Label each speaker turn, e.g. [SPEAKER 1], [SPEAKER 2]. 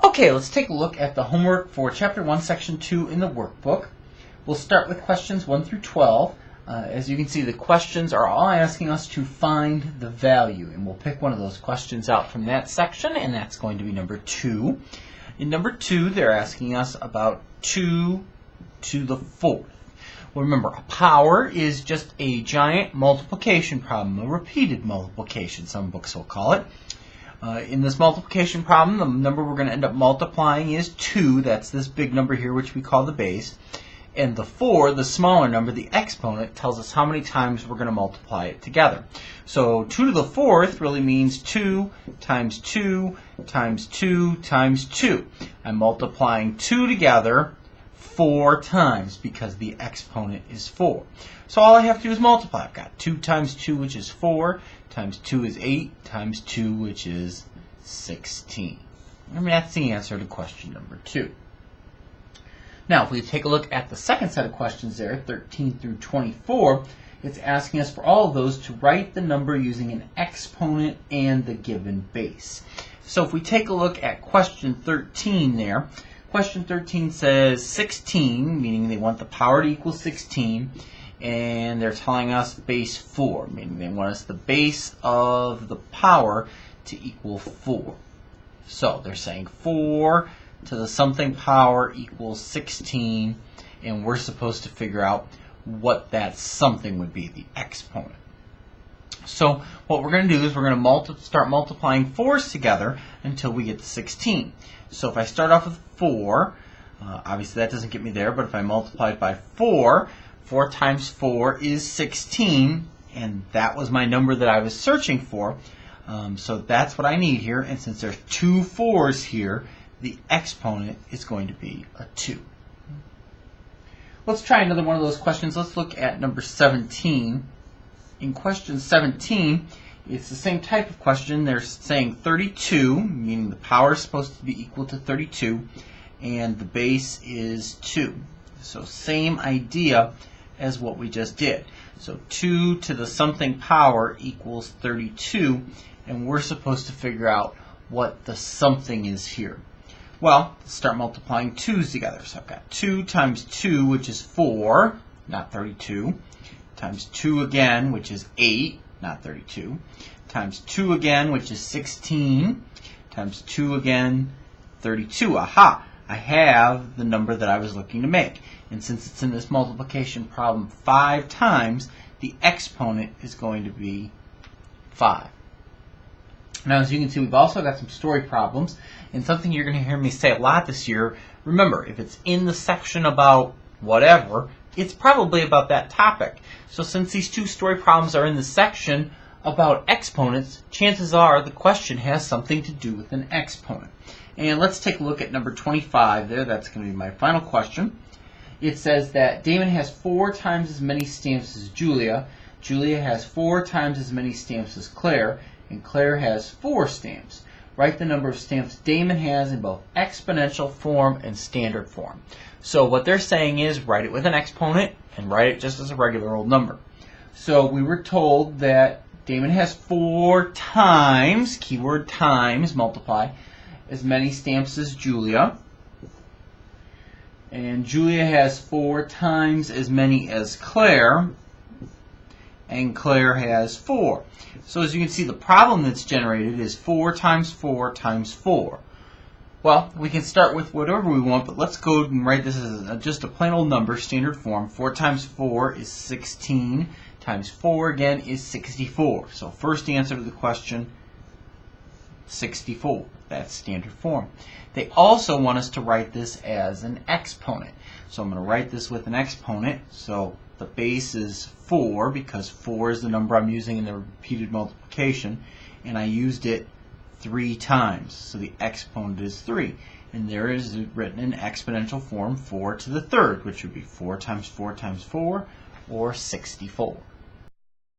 [SPEAKER 1] Okay, let's take a look at the homework for Chapter 1, Section 2 in the workbook. We'll start with questions 1 through 12. As you can see, the questions are all asking us to find the value, and we'll pick one of those questions out from that section, and that's going to be number 2. In number 2, they're asking us about 2 to the 4th. Well, remember, a power is just a giant multiplication problem, a repeated multiplication, some books will call it. In this multiplication problem, the number we're going to end up multiplying is 2. That's this big number here, which we call the base. And the 4, the smaller number, the exponent, tells us how many times we're going to multiply it together. So 2 to the 4th really means 2 times 2 times 2 times 2. I'm multiplying 2 together 4 times because the exponent is 4. So all I have to do is multiply. I've got 2 times 2, which is 4, times 2 is 8, times 2, which is 16. And that's the answer to question number 2. Now, if we take a look at the second set of questions there, 13 through 24, it's asking us for all of those to write the number using an exponent and the given base. So if we take a look at question 13 there, question 13 says 16, meaning they want the power to equal 16, and they're telling us base 4, meaning they want us the base of the power to equal 4. So they're saying 4 to the something power equals 16, and we're supposed to figure out what that something would be, the exponent. So what we're going to do is we're going to start multiplying 4's together until we get to 16. So if I start off with 4, obviously that doesn't get me there, but if I multiply it by 4, 4 times 4 is 16, and that was my number that I was searching for. So that's what I need here, and since there's 2 4's here, the exponent is going to be a 2. Let's try another one of those questions. Let's look at number 17. In question 17, it's the same type of question. They're saying 32, meaning the power is supposed to be equal to 32, and the base is 2. So same idea as what we just did. So 2 to the something power equals 32, and we're supposed to figure out what the something is here. Well, let's start multiplying 2's together. So I've got 2 times 2, which is 4, not 32, times 2 again, which is 8, not 32, times 2 again, which is 16, times 2 again, 32. Aha! I have the number that I was looking to make. And since it's in this multiplication problem 5 times, the exponent is going to be 5. Now, as you can see, we've also got some story problems, and something you're going to hear me say a lot this year. Remember, if it's in the section about whatever, it's probably about that topic. So since these 2 story problems are in the section about exponents, chances are the question has something to do with an exponent. And let's take a look at number 25 there. That's going to be my final question. It says that Damon has 4 times as many stamps as Julia. Julia has 4 times as many stamps as Claire, and Claire has 4 stamps. Write the number of stamps Damon has in both exponential form and standard form. So what they're saying is write it with an exponent and write it just as a regular old number. So we were told that Damon has 4 times, keyword times, multiply, as many stamps as Julia. And Julia has 4 times as many as Claire, and Claire has 4. So as you can see, the problem that's generated is 4 times 4 times 4. Well, we can start with whatever we want, but let's go and write this as just a plain old number, standard form. 4 times 4 is 16, times 4 again is 64. So first answer to the question, 64. That's standard form. They also want us to write this as an exponent. So I'm going to write this with an exponent. So the base is 4 because 4 is the number I'm using in the repeated multiplication, and I used it 3 times. So the exponent is 3. And there is written in exponential form 4 to the 3rd, which would be 4 times 4 times 4, or 64.